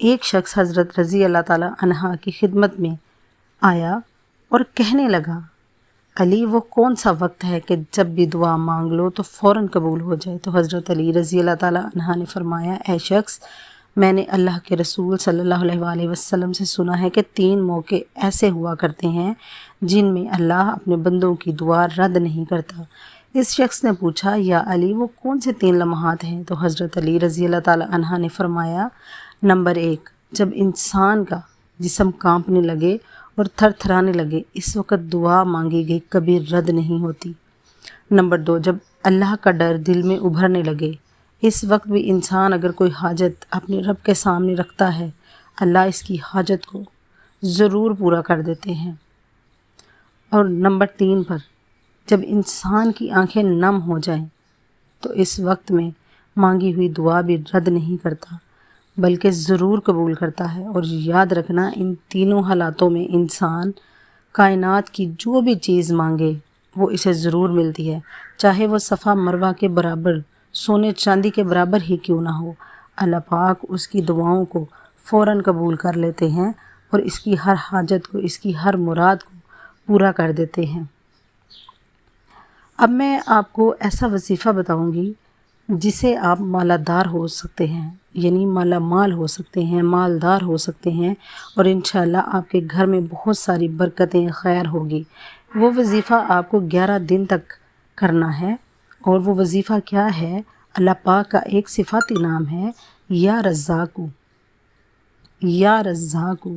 ایک شخص حضرت رضی اللہ تعالی عنہا کی خدمت میں آیا اور کہنے لگا، علی وہ کون سا وقت ہے کہ جب بھی دعا مانگ لو تو فوراً قبول ہو جائے؟ تو حضرت علی رضی اللہ تعالیٰ عنہ نے فرمایا، اے شخص، میں نے اللہ کے رسول صلی اللہ علیہ وآلہ وسلم سے سنا ہے کہ 3 موقع ایسے ہوا کرتے ہیں جن میں اللہ اپنے بندوں کی دعا رد نہیں کرتا۔ اس شخص نے پوچھا، یا علی وہ کون سے 3 لمحات ہیں؟ تو حضرت علی رضی اللہ تعالیٰ عنہ نے فرمایا، نمبر 1، جب انسان کا جسم کانپنے لگے اور تھر تھرانے لگے، اس وقت دعا مانگی گئی کبھی رد نہیں ہوتی۔ نمبر 2، جب اللہ کا ڈر دل میں ابھرنے لگے، اس وقت بھی انسان اگر کوئی حاجت اپنے رب کے سامنے رکھتا ہے، اللہ اس کی حاجت کو ضرور پورا کر دیتے ہیں۔ اور نمبر 3 پر، جب انسان کی آنکھیں نم ہو جائیں تو اس وقت میں مانگی ہوئی دعا بھی رد نہیں کرتا بلکہ ضرور قبول کرتا ہے۔ اور یاد رکھنا، ان تینوں حالاتوں میں انسان کائنات کی جو بھی چیز مانگے وہ اسے ضرور ملتی ہے، چاہے وہ صفا مروہ کے برابر، سونے چاندی کے برابر ہی کیوں نہ ہو۔ اللہ پاک اس کی دعاؤں کو فوراً قبول کر لیتے ہیں اور اس کی ہر حاجت کو، اس کی ہر مراد کو پورا کر دیتے ہیں۔ اب میں آپ کو ایسا وظیفہ بتاؤں گی جسے آپ مالدار ہو سکتے ہیں، یعنی مالا مال ہو سکتے ہیں، مالدار ہو سکتے ہیں، اور انشاءاللہ آپ کے گھر میں بہت ساری برکتیں، خیر ہوگی۔ وہ وظیفہ آپ کو 11 دن تک کرنا ہے، اور وہ وظیفہ کیا ہے؟ اللہ پاک کا ایک صفاتی نام ہے، یا رزاقو۔ یا رزاقو،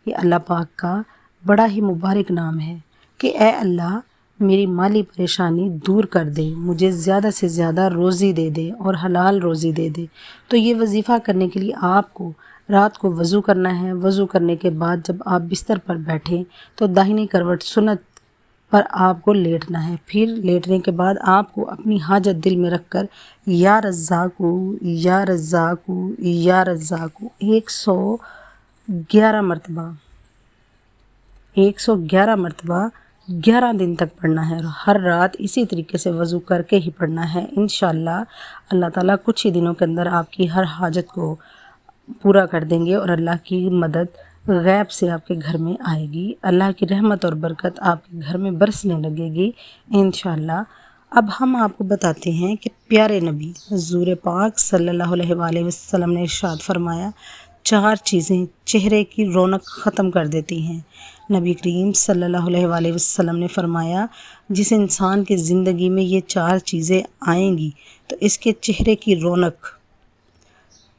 یہ اللہ پاک کا بڑا ہی مبارک نام ہے کہ اے اللہ میری مالی پریشانی دور کر دے، مجھے زیادہ سے زیادہ روزی دے دے اور حلال روزی دے دے۔ تو یہ وظیفہ کرنے کے لیے آپ کو رات کو وضو کرنا ہے۔ وضو کرنے کے بعد جب آپ بستر پر بیٹھیں تو داہنی کروٹ سنت پر آپ کو لیٹنا ہے۔ پھر لیٹنے کے بعد آپ کو اپنی حاجت دل میں رکھ کر یا رزاقو، یا رزاقو، یا رزاقو 111 مرتبہ 111 مرتبہ 11 دن تک پڑھنا ہے، اور ہر رات اسی طریقے سے وضو کر کے ہی پڑھنا ہے۔ انشاءاللہ اللہ تعالیٰ کچھ ہی دنوں کے اندر آپ کی ہر حاجت کو پورا کر دیں گے، اور اللہ کی مدد غیب سے آپ کے گھر میں آئے گی۔ اللہ کی رحمت اور برکت آپ کے گھر میں برسنے لگے گی انشاءاللہ۔ اب ہم آپ کو بتاتے ہیں کہ پیارے نبی حضور پاک صلی اللہ علیہ وآلہ وسلم نے ارشاد فرمایا، 4 چیزیں چہرے کی رونق ختم کر دیتی ہیں۔ نبی کریم صلی اللہ علیہ وآلہ وسلم نے فرمایا، جس انسان کی زندگی میں یہ 4 چیزیں آئیں گی تو اس کے چہرے کی رونق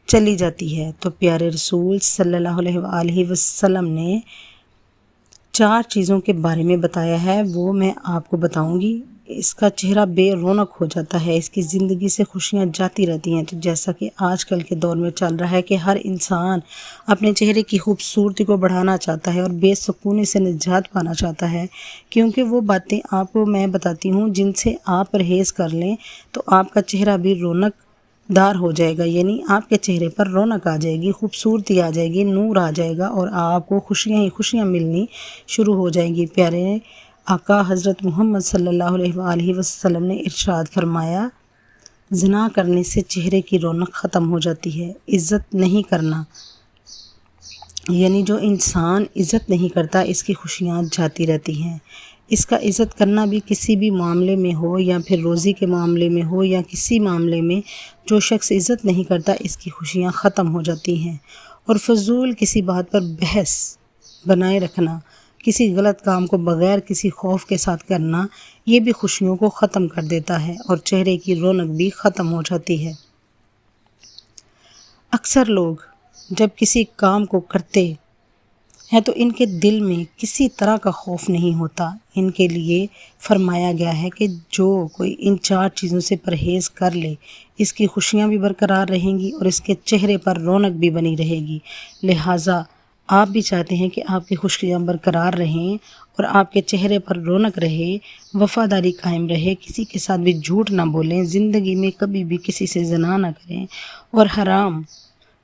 چلی جاتی ہے۔ تو پیارے رسول صلی اللہ علیہ وآلہ وسلم نے 4 چیزوں کے بارے میں بتایا ہے، وہ میں آپ کو بتاؤں گی۔ اس کا چہرہ بے رونق ہو جاتا ہے، اس کی زندگی سے خوشیاں جاتی رہتی ہیں۔ تو جیسا کہ آج کل کے دور میں چل رہا ہے کہ ہر انسان اپنے چہرے کی خوبصورتی کو بڑھانا چاہتا ہے اور بے سکونی سے نجات پانا چاہتا ہے، کیونکہ وہ باتیں آپ کو میں بتاتی ہوں جن سے آپ پرہیز کر لیں تو آپ کا چہرہ بھی رونق دار ہو جائے گا، یعنی آپ کے چہرے پر رونق آ جائے گی، خوبصورتی آ جائے گی، نور آ جائے گا، اور آپ کو خوشیاں ہی خوشیاں ملنی شروع ہو جائیں گی۔ پیارے آقا حضرت محمد صلی اللہ علیہ وآلہ وسلم نے ارشاد فرمایا، زنا کرنے سے چہرے کی رونق ختم ہو جاتی ہے۔ عزت نہیں کرنا، یعنی جو انسان عزت نہیں کرتا اس کی خوشیاں جاتی رہتی ہیں۔ اس کا عزت کرنا بھی کسی بھی معاملے میں ہو، یا پھر روزی کے معاملے میں ہو، یا کسی معاملے میں جو شخص عزت نہیں کرتا اس کی خوشیاں ختم ہو جاتی ہیں۔ اور فضول کسی بات پر بحث بنائے رکھنا، کسی غلط کام کو بغیر کسی خوف کے ساتھ کرنا، یہ بھی خوشیوں کو ختم کر دیتا ہے اور چہرے کی رونق بھی ختم ہو جاتی ہے۔ اکثر لوگ جب کسی کام کو کرتے ہیں تو ان کے دل میں کسی طرح کا خوف نہیں ہوتا۔ ان کے لیے فرمایا گیا ہے کہ جو کوئی ان 4 چیزوں سے پرہیز کر لے، اس کی خوشیاں بھی برقرار رہیں گی اور اس کے چہرے پر رونق بھی بنی رہے گی۔ لہٰذا آپ بھی چاہتے ہیں کہ آپ کی خوشیاں برقرار رہیں اور آپ کے چہرے پر رونق رہے، وفاداری قائم رہے، کسی کے ساتھ بھی جھوٹ نہ بولیں، زندگی میں کبھی بھی کسی سے زنا نہ کریں اور حرام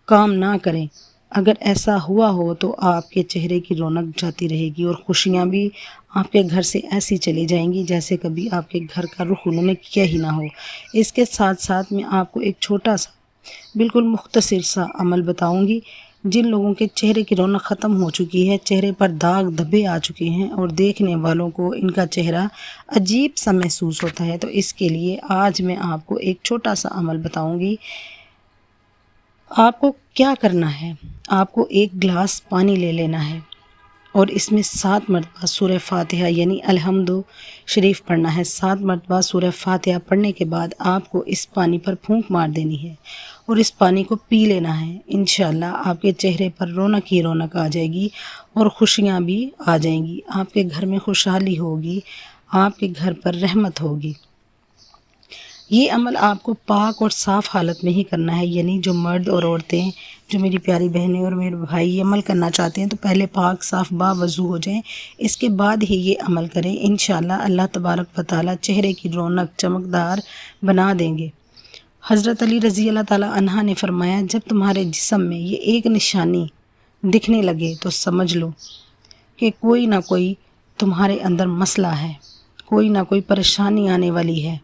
کام نہ کریں۔ اگر ایسا ہوا ہو تو آپ کے چہرے کی رونق جاتی رہے گی اور خوشیاں بھی آپ کے گھر سے ایسی چلی جائیں گی جیسے کبھی آپ کے گھر کا رخ انہوں نے کیا ہی نہ ہو۔ اس کے ساتھ ساتھ میں آپ کو ایک چھوٹا سا بالکل مختصر سا عمل بتاؤں گی۔ جن لوگوں کے چہرے کی رونق ختم ہو چکی ہے، چہرے پر داغ دھبے آ چکے ہیں اور دیکھنے والوں کو ان کا چہرہ عجیب سا محسوس ہوتا ہے، تو اس کے لیے آج میں آپ کو ایک چھوٹا سا عمل بتاؤں گی۔ آپ کو کیا کرنا ہے، آپ کو ایک گلاس پانی لے لینا ہے اور اس میں 7 مرتبہ سورہ فاتحہ یعنی الحمد شریف پڑھنا ہے۔ 7 مرتبہ سورہ فاتحہ پڑھنے کے بعد آپ کو اس پانی پر پھونک مار دینی ہے اور اس پانی کو پی لینا ہے۔ انشاءاللہ آپ کے چہرے پر رونق ہی رونق آ جائے گی اور خوشیاں بھی آ جائیں گی، آپ کے گھر میں خوشحالی ہوگی، آپ کے گھر پر رحمت ہوگی۔ یہ عمل آپ کو پاک اور صاف حالت میں ہی کرنا ہے، یعنی جو مرد اور عورتیں، جو میری پیاری بہنیں اور میرے بھائی یہ عمل کرنا چاہتے ہیں تو پہلے پاک صاف باوضو ہو جائیں، اس کے بعد ہی یہ عمل کریں۔ انشاءاللہ اللہ تبارک و تعالی چہرے کی رونق چمکدار بنا دیں گے۔ حضرت علی رضی اللہ تعالیٰ عنہ نے فرمایا، جب تمہارے جسم میں یہ ایک نشانی دکھنے لگے تو سمجھ لو کہ کوئی نہ کوئی تمہارے اندر مسئلہ ہے، کوئی نہ کوئی پریشانی آنے والی ہے۔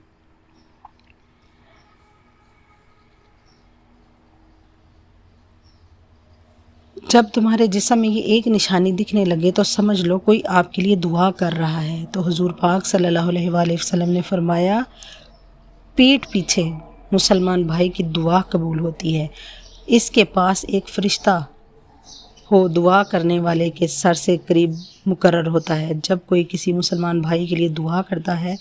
جب تمہارے جسم میں یہ ایک نشانی دکھنے لگے تو سمجھ لو کوئی آپ کے لیے دعا کر رہا ہے۔ تو حضور پاک صلی اللہ علیہ وآلہ وسلم نے فرمایا، پیٹھ پیچھے مسلمان بھائی کی دعا قبول ہوتی ہے، اس کے پاس ایک فرشتہ ہو دعا کرنے والے کے سر سے قریب مقرر ہوتا ہے۔ جب کوئی کسی مسلمان بھائی کے لیے دعا کرتا ہے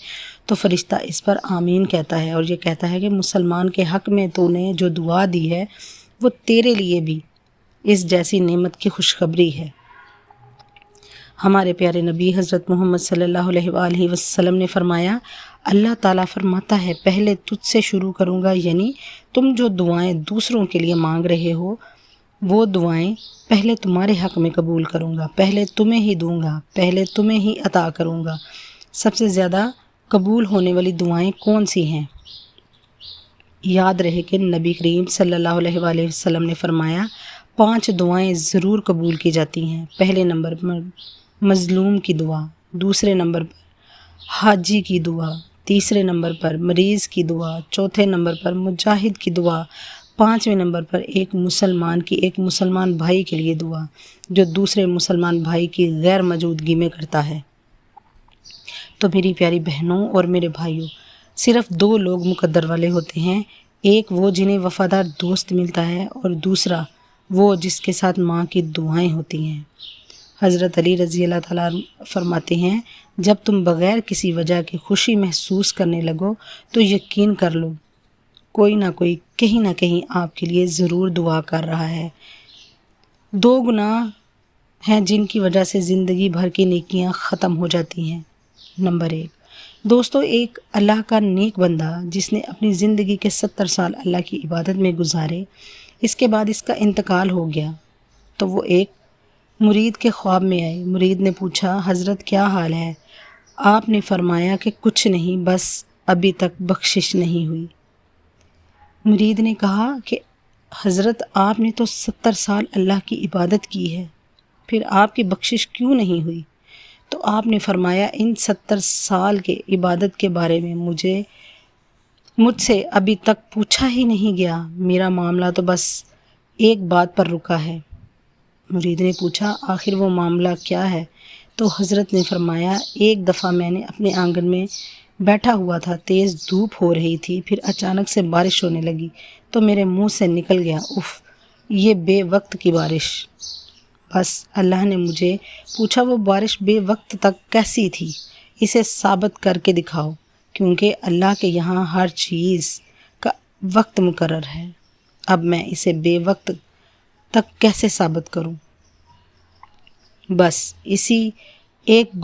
تو فرشتہ اس پر آمین کہتا ہے اور یہ کہتا ہے کہ مسلمان کے حق میں تو نے جو دعا دی ہے وہ تیرے لیے بھی اس جیسی نعمت کی خوشخبری ہے۔ ہمارے پیارے نبی حضرت محمد صلی اللہ علیہ وآلہ وسلم نے فرمایا، اللہ تعالیٰ فرماتا ہے پہلے تجھ سے شروع کروں گا، یعنی تم جو دعائیں دوسروں کے لیے مانگ رہے ہو وہ دعائیں پہلے تمہارے حق میں قبول کروں گا، پہلے تمہیں ہی دوں گا، پہلے تمہیں ہی عطا کروں گا۔ سب سے زیادہ قبول ہونے والی دعائیں کون سی ہیں؟ یاد رہے کہ نبی کریم صلی اللہ علیہ وآلہ وسلم نے فرمایا 5 دعائیں ضرور قبول کی جاتی ہیں۔ پہلے نمبر پر مظلوم کی دعا، دوسرے نمبر پر حاجی کی دعا، تیسرے نمبر پر مریض کی دعا، چوتھے نمبر پر مجاہد کی دعا، 5ویں نمبر پر ایک مسلمان بھائی کے لیے دعا جو دوسرے مسلمان بھائی کی غیر موجودگی میں کرتا ہے۔ تو میری پیاری بہنوں اور میرے بھائیوں، صرف 2 لوگ مقدر والے ہوتے ہیں، ایک وہ جنہیں وفادار دوست ملتا ہے اور دوسرا وہ جس کے ساتھ ماں کی دعائیں ہوتی ہیں۔ حضرت علی رضی اللہ تعالیٰ فرماتے ہیں، جب تم بغیر کسی وجہ کی خوشی محسوس کرنے لگو تو یقین کر لو کوئی نہ کوئی کہیں نہ کہیں آپ کے لیے ضرور دعا کر رہا ہے۔ 2 گناہ ہیں جن کی وجہ سے زندگی بھر کی نیکیاں ختم ہو جاتی ہیں۔ نمبر 1، دوستو، ایک اللہ کا نیک بندہ جس نے اپنی زندگی کے 70 سال اللہ کی عبادت میں گزارے، اس کے بعد اس کا انتقال ہو گیا تو وہ ایک مرید کے خواب میں آئے۔ مرید نے پوچھا، حضرت کیا حال ہے؟ آپ نے فرمایا کہ کچھ نہیں، بس ابھی تک بخشش نہیں ہوئی۔ مرید نے کہا کہ حضرت آپ نے تو 70 سال اللہ کی عبادت کی ہے، پھر آپ کی بخشش کیوں نہیں ہوئی؟ تو آپ نے فرمایا، ان 70 سال کے عبادت کے بارے میں مجھ سے ابھی تک پوچھا ہی نہیں گیا، میرا معاملہ تو بس ایک بات پر رکا ہے۔ مرید نے پوچھا، آخر وہ معاملہ کیا ہے؟ تو حضرت نے فرمایا، ایک دفعہ میں نے اپنے آنگن میں بیٹھا ہوا تھا، تیز دھوپ ہو رہی تھی، پھر اچانک سے بارش ہونے لگی تو میرے منہ سے نکل گیا، اف، یہ بے وقت کی بارش۔ بس اللہ نے مجھے پوچھا، وہ بارش بے وقت تک کیسی تھی؟ اسے ثابت کر کے دکھاؤ، کیونکہ اللہ کے یہاں ہر چیز کا وقت مقرر ہے۔ اب میں اسے بے وقت تک کیسے ثابت کروں؟ بس اسی ایک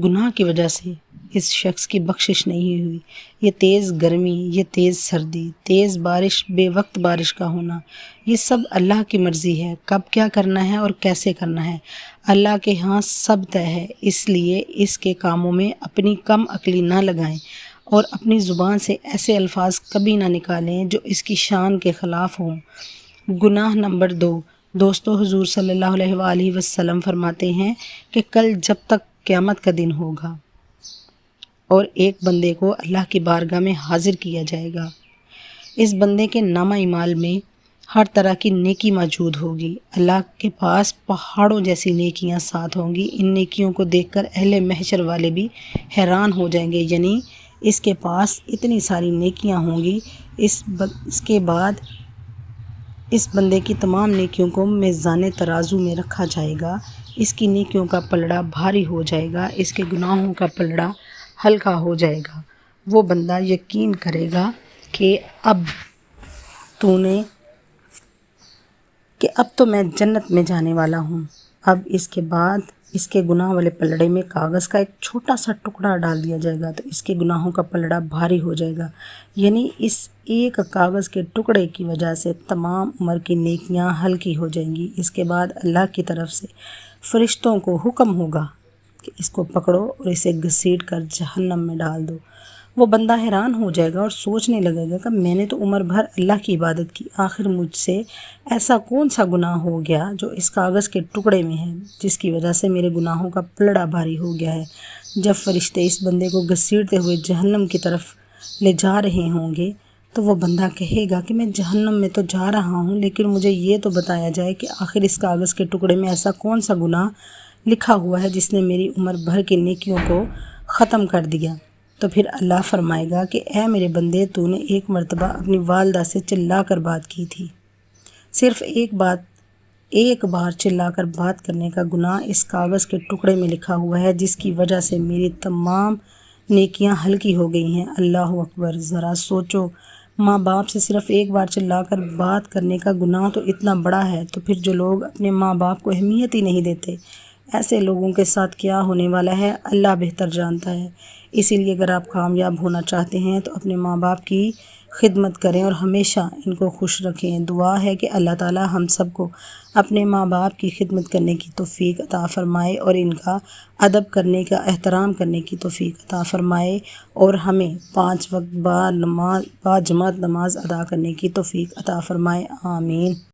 گناہ کی وجہ سے اس شخص کی بخشش نہیں ہوئی۔ یہ تیز گرمی، یہ تیز سردی، تیز بارش، بے وقت بارش کا ہونا، یہ سب اللہ کی مرضی ہے، کب کیا کرنا ہے اور کیسے کرنا ہے اللہ کے ہاں سب طے ہے۔ اس لیے اس کے کاموں میں اپنی کم عقلی نہ لگائیں اور اپنی زبان سے ایسے الفاظ کبھی نہ نکالیں جو اس کی شان کے خلاف ہوں۔ گناہ نمبر 2، دوستو، حضور صلی اللہ علیہ وآلہ وسلم فرماتے ہیں کہ کل جب تک قیامت کا دن ہوگا اور ایک بندے کو اللہ کی بارگاہ میں حاضر کیا جائے گا، اس بندے کے نامہ اعمال میں ہر طرح کی نیکی موجود ہوگی۔ اللہ کے پاس پہاڑوں جیسی نیکیاں ساتھ ہوں گی۔ ان نیکیوں کو دیکھ کر اہل محشر والے بھی حیران ہو جائیں گے، یعنی اس کے پاس اتنی ساری نیکیاں ہوں گی۔ اس کے بعد اس بندے کی تمام نیکیوں کو میزان ترازو میں رکھا جائے گا۔ اس کی نیکیوں کا پلڑا بھاری ہو جائے گا، اس کے گناہوں کا پلڑا ہلکا ہو جائے گا۔ وہ بندہ یقین کرے گا کہ اب تو میں جنت میں جانے والا ہوں۔ اب اس کے بعد اس کے گناہ والے پلڑے میں کاغذ کا ایک چھوٹا سا ٹکڑا ڈال دیا جائے گا تو اس کے گناہوں کا پلڑا بھاری ہو جائے گا، یعنی اس ایک کاغذ کے ٹکڑے کی وجہ سے تمام عمر کی نیکیاں ہلکی ہو جائیں گی۔ اس کے بعد اللہ کی طرف سے فرشتوں کو حکم ہوگا کہ اس کو پکڑو اور اسے گھسیٹ کر جہنم میں ڈال دو۔ وہ بندہ حیران ہو جائے گا اور سوچنے لگے گا کہ میں نے تو عمر بھر اللہ کی عبادت کی، آخر مجھ سے ایسا کون سا گناہ ہو گیا جو اس کاغذ کے ٹکڑے میں ہے، جس کی وجہ سے میرے گناہوں کا پلڑا بھاری ہو گیا ہے۔ جب فرشتے اس بندے کو گھسیٹتے ہوئے جہنم کی طرف لے جا رہے ہوں گے تو وہ بندہ کہے گا کہ میں جہنم میں تو جا رہا ہوں، لیکن مجھے یہ تو بتایا جائے کہ آخر اس کاغذ کے ٹکڑے میں ایسا کون سا گناہ لکھا ہوا ہے جس نے میری عمر بھر کی نیکیوں کو ختم کر دیا۔ تو پھر اللہ فرمائے گا کہ اے میرے بندے، تو نے ایک مرتبہ اپنی والدہ سے چلا کر بات کی تھی۔ صرف ایک بار چلا کر بات کرنے کا گناہ اس کاغذ کے ٹکڑے میں لکھا ہوا ہے، جس کی وجہ سے میری تمام نیکیاں ہلکی ہو گئی ہیں۔ اللہ اکبر! ذرا سوچو، ماں باپ سے صرف ایک بار چلا کر بات کرنے کا گناہ تو اتنا بڑا ہے، تو پھر جو لوگ اپنے ماں باپ کو اہمیت ہی نہیں دیتے، ایسے لوگوں کے ساتھ کیا ہونے والا ہے اللہ بہتر جانتا ہے۔ اسی لیے اگر آپ کامیاب ہونا چاہتے ہیں تو اپنے ماں باپ کی خدمت کریں اور ہمیشہ ان کو خوش رکھیں۔ دعا ہے کہ اللہ تعالی ہم سب کو اپنے ماں باپ کی خدمت کرنے کی توفیق عطا فرمائے اور ان کا ادب کرنے کا، احترام کرنے کی توفیق عطا فرمائے، اور ہمیں 5 وقت با جماعت نماز ادا کرنے کی توفیق عطا فرمائے۔ آمین۔